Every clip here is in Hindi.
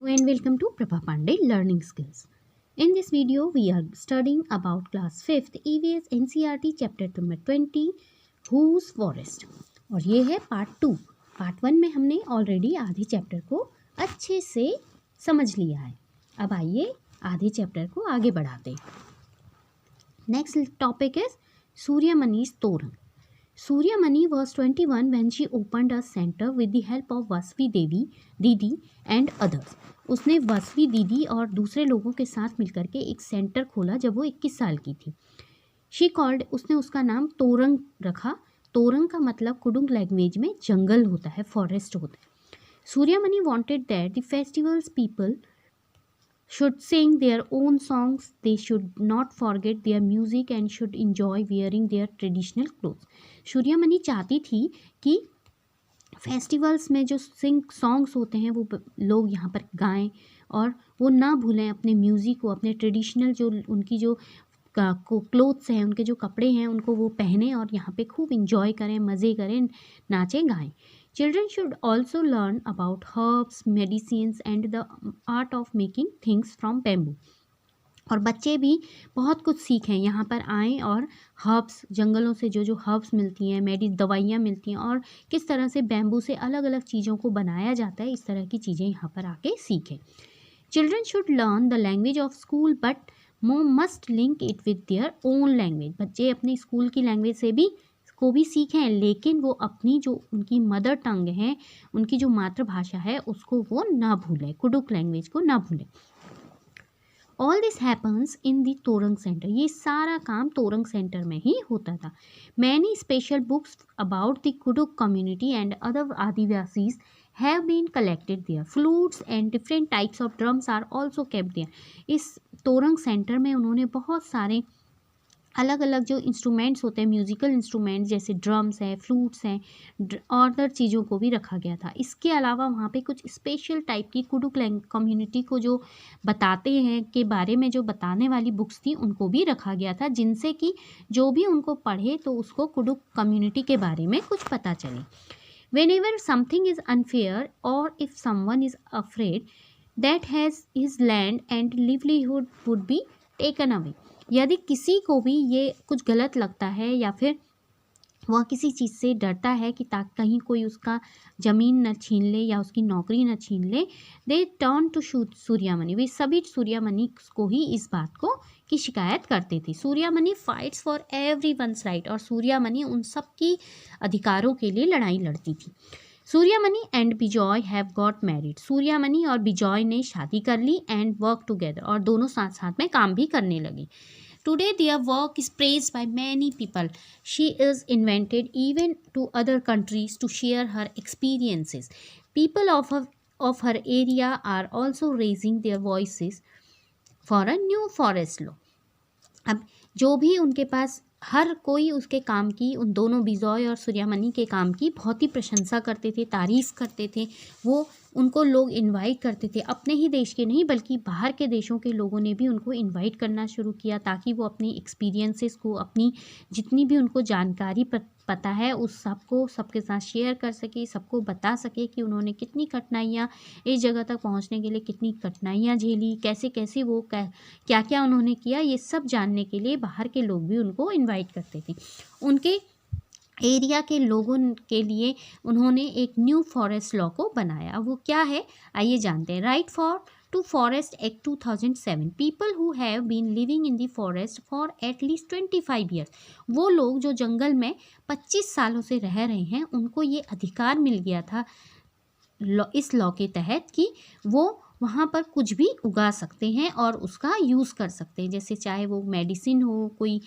And welcome to Prabha Pandey Learning Skills. In this video, we are studying about class 5th EVS NCERT chapter number 20 Whose Forest और ये है पार्ट 2। पार्ट 1 में हमने ऑलरेडी आधे चैप्टर को अच्छे से समझ लिया है। अब आइए आधे चैप्टर को आगे बढ़ाते हैं। नेक्स्ट टॉपिक इज सूर्यमणि's तोरण। Suryamani was 21 when she opened a center with the help of Vasvi दीदी and others. उसने वसवी दीदी और दूसरे लोगों के साथ मिलकर के एक सेंटर खोला जब वो 21 साल की थी। She called, उसने उसका नाम तोरंग रखा। तोरंग का मतलब कुडुंग लैंग्वेज में जंगल होता है, फॉरेस्ट होता है। Suryamani wanted that the festival's people should sing their own songs, they should not forget their music and should enjoy wearing their traditional clothes. Suryamani चाहती थी कि फेस्टिवल्स में जो सॉन्ग्स होते हैं वो लोग यहाँ पर गाएं और वो ना भूलें अपने म्यूज़िक को, अपने ट्रेडिशनल जो उनकी जो क्लोथ्स हैं, उनके जो कपड़े हैं उनको वो पहने और यहाँ पे खूब इंजॉय करें, मज़े करें, नाचें गाएं। Children should also learn about herbs, medicines and the art of making things from bamboo. और बच्चे भी बहुत कुछ सीखें, यहाँ पर आएँ और हर्ब्स, जंगलों से जो हर्ब्स मिलती हैं, दवाइयाँ मिलती हैं और किस तरह से बैम्बू से अलग अलग चीज़ों को बनाया जाता है, इस तरह की चीज़ें यहाँ पर आके सीखें। Children should learn the language of school but must link it with their own language. बच्चे अपने स्कूल की लैंग्वेज से भी सीखें, लेकिन वो अपनी जो उनकी मदर टंग है, उनकी जो मातृभाषा है, उसको वो ना भूलें, कुडुक लैंग्वेज को ना भूलें। All this happens in the Torang centre, ये सारा काम तोरंग सेंटर में ही होता था। Many special books about the Kurukh community and other Adivasis have been collected there. Flutes and different types of drums are also kept there. इस तोरंग सेंटर में उन्होंने बहुत सारे अलग अलग जो इंस्ट्रूमेंट्स होते हैं, म्यूज़िकल इंस्ट्रूमेंट्स जैसे ड्रम्स हैं, फ्लूट्स हैं और अदर चीज़ों को भी रखा गया था। इसके अलावा वहाँ पे कुछ स्पेशल टाइप की कुडुक कम्युनिटी को जो बताते हैं के बारे में जो बताने वाली बुक्स थी उनको भी रखा गया था, जिनसे कि जो भी उनको पढ़े तो उसको कुडुक कम्युनिटी के बारे में कुछ पता चले। Whenever something is unfair or if someone is afraid that his land and livelihood would be taken away, यदि किसी को भी ये कुछ गलत लगता है या फिर वह किसी चीज़ से डरता है कि कहीं कोई उसका ज़मीन न छीन ले या उसकी नौकरी न छीन ले, दे टर्न टू सूर्यमणि, वे सभी सूर्यमणि को ही इस बात को की शिकायत करते थे। Suryamani fights for everyone's right, और सूर्यमणि उन सब की अधिकारों के लिए लड़ाई लड़ती थी। Suryamani and Bijoy have got married, Suryamani और बिजॉय ने शादी कर ली एंड वर्क टुगेदर, और दोनों साथ साथ में काम भी करने लगी। Today their work is praised by many people. She is invited even to other countries to share her experiences. People of her area are also raising their voices for a new forest law. अब जो भी उनके पास, हर कोई उसके काम की, उन दोनों बिजॉय और सूर्यमणि के काम की बहुत ही प्रशंसा करते थे, तारीफ़ करते थे। वो उनको लोग इनवाइट करते थे, अपने ही देश के नहीं बल्कि बाहर के देशों के लोगों ने भी उनको इनवाइट करना शुरू किया ताकि वो अपनी एक्सपीरियंसेस को, अपनी जितनी भी उनको जानकारी पता है उस सबको सबके साथ शेयर कर सके, सबको बता सके कि उन्होंने कितनी कठिनाइयाँ, इस जगह तक पहुंचने के लिए कितनी कठिनाइयाँ झेली, कैसे कैसे वो क्या क्या उन्होंने किया, ये सब जानने के लिए बाहर के लोग भी उनको इनवाइट करते थे। उनके एरिया के लोगों के लिए उन्होंने एक न्यू फॉरेस्ट लॉ को बनाया। वो क्या है आइए जानते हैं। Right for to forest act 2007, people who have been living in the forest for at least 25 years, वो लोग जो जंगल में 25 सालों से रह रहे हैं उनको ये अधिकार मिल गया था इस लॉ के तहत कि वो वहाँ पर कुछ भी उगा सकते हैं और उसका यूज़ कर सकते हैं, जैसे चाहे वो मेडिसिन हो, कोई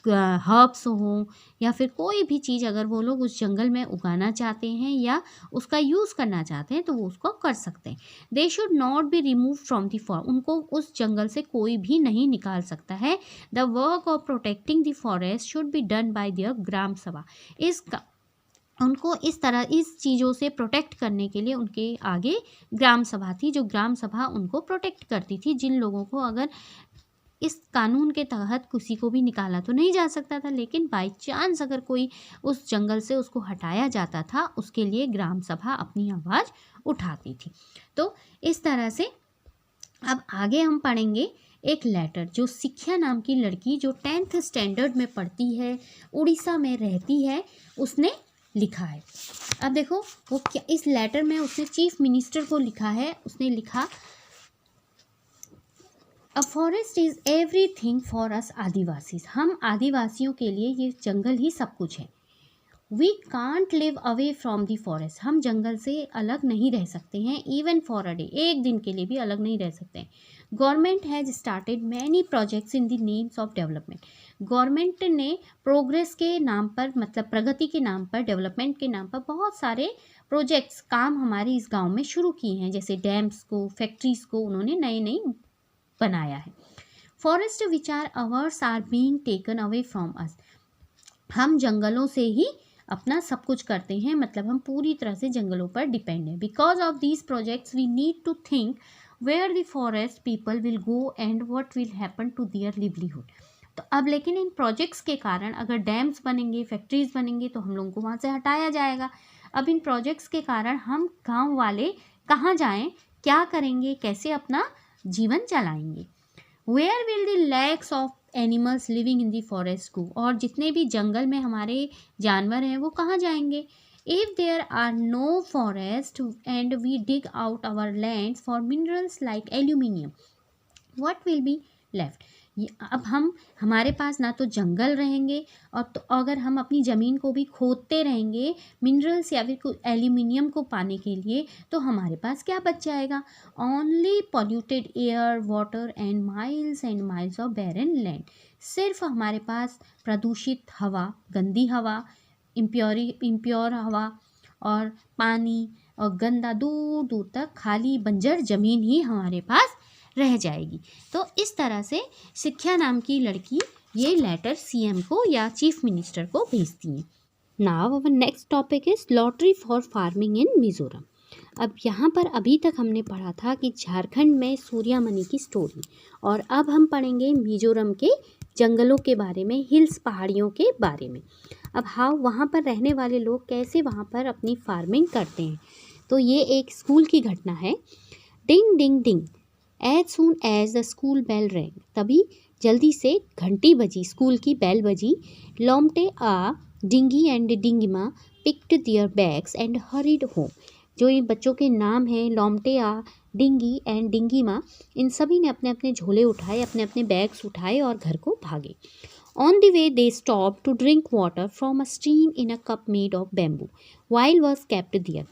हर्ब्स हो या फिर कोई भी चीज़ अगर वो लोग उस जंगल में उगाना चाहते हैं या उसका यूज़ करना चाहते हैं तो वो उसको कर सकते हैं। They should not be remove from the forest, उनको उस जंगल से कोई भी नहीं निकाल सकता है। The work of protecting the forest should be done by their gram sabha, उनको इस तरह इस चीज़ों से प्रोटेक्ट करने के लिए उनके आगे ग्राम सभा थी, जो ग्राम सभा उनको प्रोटेक्ट करती थी। जिन लोगों को अगर इस कानून के तहत किसी को भी निकाला तो नहीं जा सकता था, लेकिन बाई चांस अगर कोई उस जंगल से उसको हटाया जाता था, उसके लिए ग्राम सभा अपनी आवाज़ उठाती थी। तो इस तरह से अब आगे हम पढ़ेंगे एक लेटर जो सिक्ख्या नाम की लड़की जो 10th स्टैंडर्ड में पढ़ती है, उड़ीसा में रहती है, उसने लिखा है। अब देखो वो क्या, इस लेटर में उसने चीफ मिनिस्टर को लिखा है। उसने लिखा, a forest is everything for us Adivasis. हम आदिवासियों के लिए ये जंगल ही सब कुछ है। We can't live away from the forest. हम जंगल से अलग नहीं रह सकते हैं, इवन फॉर अ डे, एक दिन के लिए भी अलग नहीं रह सकते हैं। Government has started many projects in the names of development. Government ने प्रोग्रेस के नाम पर, मतलब प्रगति के नाम पर, डेवलपमेंट के नाम पर बहुत सारे प्रोजेक्ट्स, काम हमारे इस गांव में शुरू किए हैं। जैसे डैम्स को, फैक्ट्रीज को उन्होंने नए नए बनाया है। Forest which are ours are being taken away from us. हम जंगलों से ही अपना सब कुछ करते हैं, मतलब हम पूरी तरह से जंगलों पर डिपेंड हैं। Because of these projects we need to think where the forest people will go and what will happen to their livelihood. तो अब लेकिन इन प्रोजेक्ट्स के कारण अगर डैम्स बनेंगे, फैक्ट्रीज बनेंगे, तो हम लोगों को वहाँ से हटाया जाएगा। अब इन प्रोजेक्ट्स के कारण हम गाँव वाले कहाँ जाएँ, क्या करेंगे, कैसे अपना जीवन चलाएंगे। Where will the lakhs of animals living in the forest go. और जितने भी जंगल में हमारे जानवर हैं वो कहाँ जाएंगे। If there are no forest and we dig out our land for minerals like aluminium, what will be left. अब हमारे पास ना तो जंगल रहेंगे, और तो अगर हम अपनी ज़मीन को भी खोदते रहेंगे मिनरल्स या फिर एल्यूमिनियम को पाने के लिए, तो हमारे पास क्या बच जाएगा। Only polluted air, water and miles of barren land. सिर्फ हमारे पास प्रदूषित हवा, गंदी हवा, इम्प्योर हवा और पानी और गंदा, दूर दूर तक खाली बंजर ज़मीन ही हमारे पास रह जाएगी। तो इस तरह से सिक्ख्या नाम की लड़की ये लेटर सीएम को या चीफ मिनिस्टर को भेजती है। Now our next topic is lottery for farming in Mizoram. अब यहाँ पर अभी तक हमने पढ़ा था कि झारखंड में सूर्यामणि की स्टोरी, और अब हम पढ़ेंगे मिजोरम के जंगलों के बारे में, हिल्स पहाड़ियों के बारे में। अब वहाँ पर रहने वाले लोग कैसे वहाँ पर अपनी फार्मिंग करते हैं। तो ये एक स्कूल की घटना है। Ding ding ding as soon as the school bell rang. तभी जल्दी से घंटी बजी, स्कूल की बेल बजी। Lomte A Dingi and Dingima picked their bags and hurried home. जो ये बच्चों के नाम हैं, लोमटे आ, डिंगी एंड डिंगिमा, इन सभी ने अपने अपने झोले उठाए, अपने अपने बैग्स उठाए और घर को भागे। On the way they stop to drink water from a stream in a cup made of bamboo while was kept there.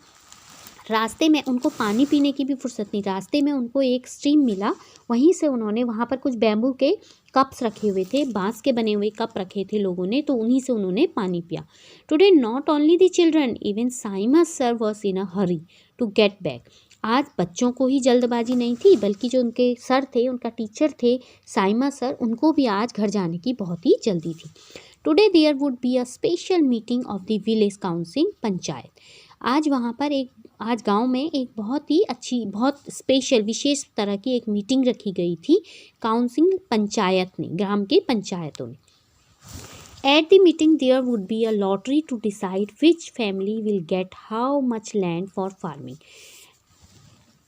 रास्ते में उनको पानी पीने की भी फुर्सत नहीं, रास्ते में उनको एक स्ट्रीम मिला, वहीं से उन्होंने, वहाँ पर कुछ बैम्बू के कप्स रखे हुए थे, बांस के बने हुए कप रखे थे लोगों ने, तो उन्हीं से उन्होंने पानी पिया। Today not only the children, even Saima sir was in a hurry to get back. आज बच्चों को ही जल्दबाजी नहीं थी, बल्कि जो उनके सर थे, उनका टीचर थे साइमा सर, उनको भी आज घर जाने की बहुत ही जल्दी थी। Today there would be a special meeting of the village council panchayat. आज वहाँ पर आज गांव में एक बहुत ही अच्छी, बहुत स्पेशल, विशेष तरह की एक मीटिंग रखी गई थी काउंसिल पंचायत ने, ग्राम के पंचायतों ने। At the meeting there would be a lottery to decide which family will get how much land for farming.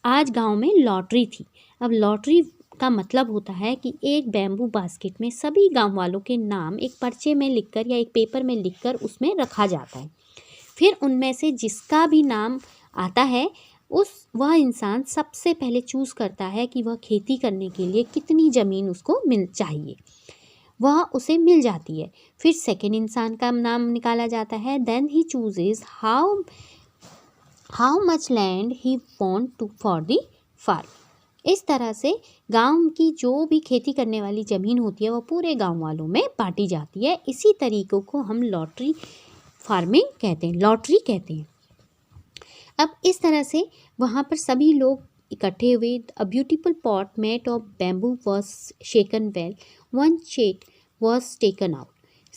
आज गांव में लॉटरी थी। अब लॉटरी का मतलब होता है कि एक बैम्बू बास्केट में सभी गांव वालों के नाम एक पर्चे में लिखकर या एक पेपर में लिखकर उसमें रखा जाता है। फिर उनमें से जिसका भी नाम आता है वह इंसान सबसे पहले चूज़ करता है कि वह खेती करने के लिए कितनी ज़मीन उसको चाहिए, वह उसे मिल जाती है। फिर सेकेंड इंसान का नाम निकाला जाता है। Then he chooses how much land he want to for the farm. इस तरह से गांव की जो भी खेती करने वाली ज़मीन होती है वह पूरे गांव वालों में बांटी जाती है। इसी तरीक़ों को हम लॉटरी फार्मिंग कहते हैं, लॉटरी कहते हैं। अब इस तरह से वहाँ पर सभी लोग इकट्ठे हुए। A beautiful pot made of bamboo was shaken well, one shake was taken out.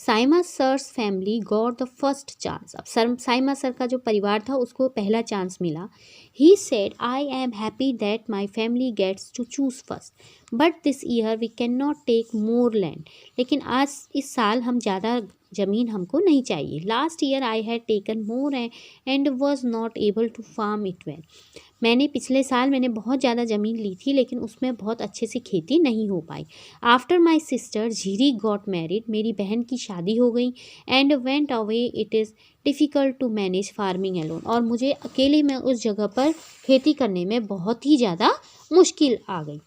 Saima sir's family got the first chance. अब साइमा सर का जो परिवार था उसको पहला चांस मिला। He said I am happy that my family gets to choose first but this year we can not take more land. लेकिन आज इस साल हम ज़्यादा ज़मीन हमको नहीं चाहिए। Last year I had taken more and was not able to farm it well. पिछले साल मैंने बहुत ज़्यादा ज़मीन ली थी लेकिन उसमें बहुत अच्छे से खेती नहीं हो पाई। After my sister Jhiri got married, मेरी बहन की शादी हो गई। And went away it is difficult to manage farming alone, और मुझे अकेले में उस जगह पर खेती करने में बहुत ही ज़्यादा मुश्किल आ गई।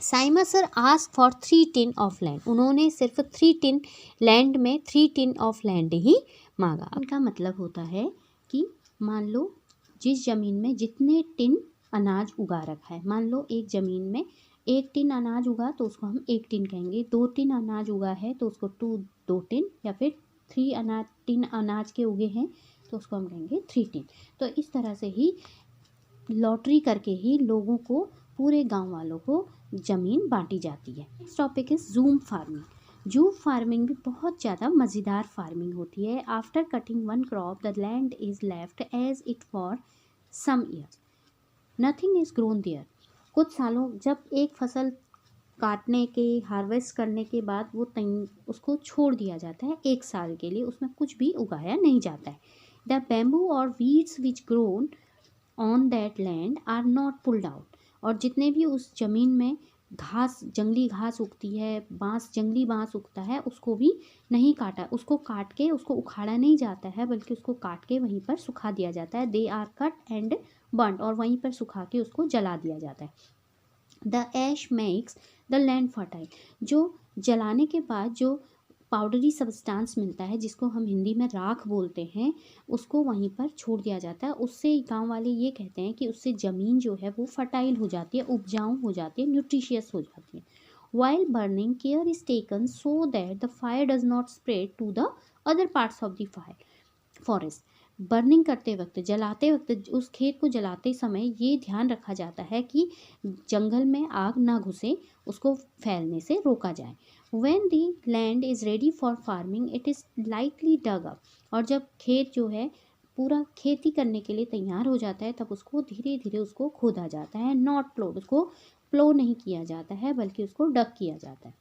Saima sir ask for 3 tin of land. उन्होंने सिर्फ 3 टिन लैंड में 3 टिन ऑफ लैंड ही मांगा। इनका मतलब होता है कि मान लो जिस ज़मीन में जितने टिन अनाज उगा रखा है, मान लो एक ज़मीन में 1 टिन अनाज उगा तो उसको हम 1 टिन कहेंगे। 2 टिन अनाज उगा है तो उसको 2 टिन, या फिर 3 टिन अनाज के उगे हैं तो उसको हम कहेंगे 3 टिन। तो इस तरह से ही लॉटरी करके ही लोगों को, पूरे गांव वालों को ज़मीन बांटी जाती है। इस topic is jhum farming. Jhum farming भी बहुत ज़्यादा मज़ेदार फार्मिंग होती है। After cutting one crop the land is left as it for some years, nothing is grown there. कुछ सालों, जब एक फसल काटने के, हार्वेस्ट करने के बाद वो उसको छोड़ दिया जाता है 1 साल के लिए, उसमें कुछ भी उगाया नहीं जाता है। द बैम्बू और weeds which grown on that land are not pulled out. और जितने भी उस ज़मीन में घास, जंगली घास उगती है, जंगली बाँस उगता है, उसको भी नहीं काटा, उसको काट के उसको उखाड़ा नहीं जाता है, बल्कि उसको काट के वहीं पर सुखा दिया जाता है। They are cut and burned, और वहीं पर सुखा के उसको जला दिया जाता है। The ash makes the land fertile. जो जलाने के बाद जो पाउडरी सब्सटेंस मिलता है, जिसको हम हिंदी में राख बोलते हैं, उसको वहीं पर छोड़ दिया जाता है। उससे गांव वाले ये कहते हैं कि उससे ज़मीन जो है वो फर्टाइल हो जाती है, उपजाऊ हो जाती है, न्यूट्रिशियस हो जाती है। While burning care is taken so that the fire does not spread to the other parts of the forest. Burning करते वक्त, जलाते वक्त, उस खेत को जलाते समय ये ध्यान रखा जाता है कि जंगल में आग ना घुसे, उसको फैलने से रोका जाए। When the land is ready for farming, it is lightly dug up। और जब खेत जो है पूरा खेती करने के लिए तैयार हो जाता है, तब उसको धीरे धीरे उसको खोदा जाता है। नॉट प्लोड, उसको प्लो नहीं किया जाता है, बल्कि उसको डग किया जाता है।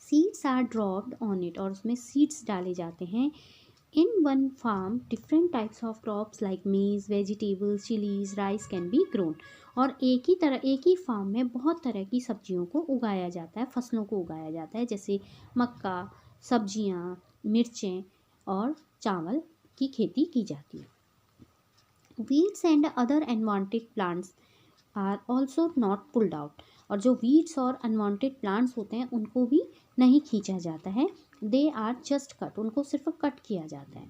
Seeds are dropped on it, और उसमें सीड्स डाले जाते हैं। In one farm, different types of crops like maize, vegetables, chilies, rice can be grown। और एक ही फार्म में बहुत तरह की सब्जियों को उगाया जाता है, फसलों को उगाया जाता है, जैसे मक्का, सब्जियां, मिर्चें और चावल की खेती की जाती है। Weeds and other unwanted plants are also not pulled out. और जो वीड्स और अनवांटेड प्लांट्स होते हैं उनको भी नहीं खींचा जाता है। दे आर जस्ट कट, उनको सिर्फ कट किया जाता है।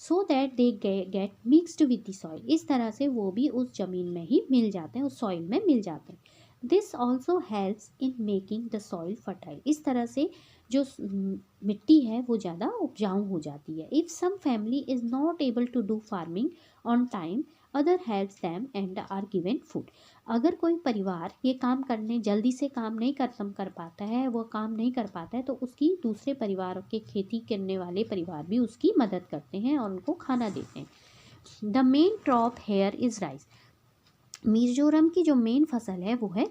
So that they get mixed with the soil, इस तरह से वो भी उस ज़मीन में ही मिल जाते हैं, उस सॉइल में मिल जाते हैं। This also helps in making the soil fertile. इस तरह से जो मिट्टी है वो ज़्यादा उपजाऊ हो जाती है। If some family is not able to do farming on time, other helps them and are given food. अगर कोई परिवार ये काम करने, जल्दी से काम नहीं खत्म कर पाता है, वो काम नहीं कर पाता है, तो उसकी दूसरे परिवार के, खेती करने वाले परिवार भी उसकी मदद करते हैं और उनको खाना देते हैं। The main crop here is rice. Mizoram की जो मेन फसल है वो है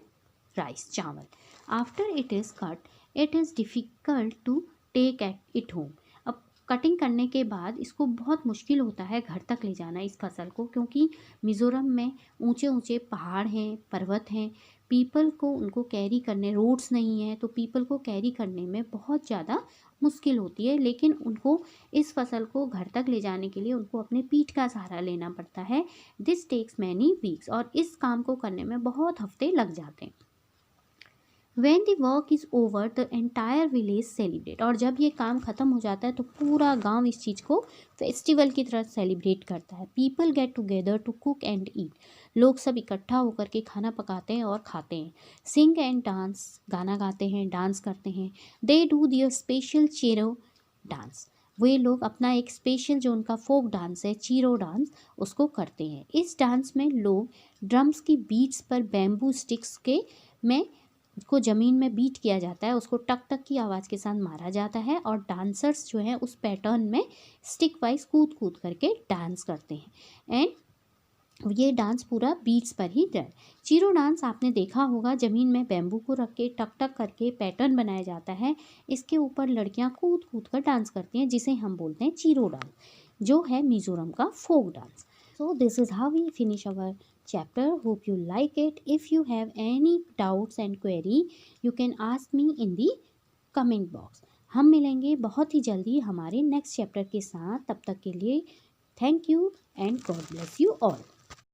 राइस, चावल। After it is cut, it is difficult to take it home. अब कटिंग करने के बाद इसको बहुत मुश्किल होता है घर तक ले जाना इस फसल को, क्योंकि मिज़ोरम में ऊंचे ऊंचे पहाड़ हैं, पर्वत हैं। पीपल को उनको कैरी करने, रोड्स नहीं है, तो पीपल को कैरी करने में बहुत ज़्यादा मुश्किल होती है। लेकिन उनको इस फसल को घर तक ले जाने के लिए उनको अपने पीठ का सहारा लेना पड़ता है। दिस टेक्स मैनी वीक्स, और इस काम को करने में बहुत हफ्ते लग जाते हैं। When the work is over, the entire village celebrate। और जब ये काम ख़त्म हो जाता है तो पूरा गांव इस चीज़ को फेस्टिवल की तरह सेलिब्रेट करता है। People get together to cook and eat। लोग सब इकट्ठा होकर के खाना पकाते हैं और खाते हैं। Sing and dance, गाना गाते हैं, डांस करते हैं। They do their special Chiro dance. वे लोग अपना एक स्पेशल जो उनका फोक डांस है, चीरो डांस, उसको करते हैं। इस डांस में लोग ड्रम्स की बीट्स पर बैम्बू स्टिक्स के में को ज़मीन में बीट किया जाता है, उसको टक टक की आवाज़ के साथ मारा जाता है और डांसर्स जो हैं उस पैटर्न में स्टिक वाइज कूद कूद करके डांस करते हैं। एंड ये डांस पूरा बीट्स पर ही है। चीरो डांस आपने देखा होगा, ज़मीन में बैम्बू को रख के टक टक करके पैटर्न बनाया जाता है, इसके ऊपर लड़कियां कूद कूद कर डांस करती हैं, जिसे हम बोलते हैं चीरो डांस, जो है मिज़ोरम का folk dance. So this is how we finish our chapter. Hope you like it. If you have any doubts and query, you can ask me in the comment box. हम मिलेंगे बहुत ही जल्दी हमारे नेक्स्ट चैप्टर के साथ। तब तक के लिए thank you and God bless you all.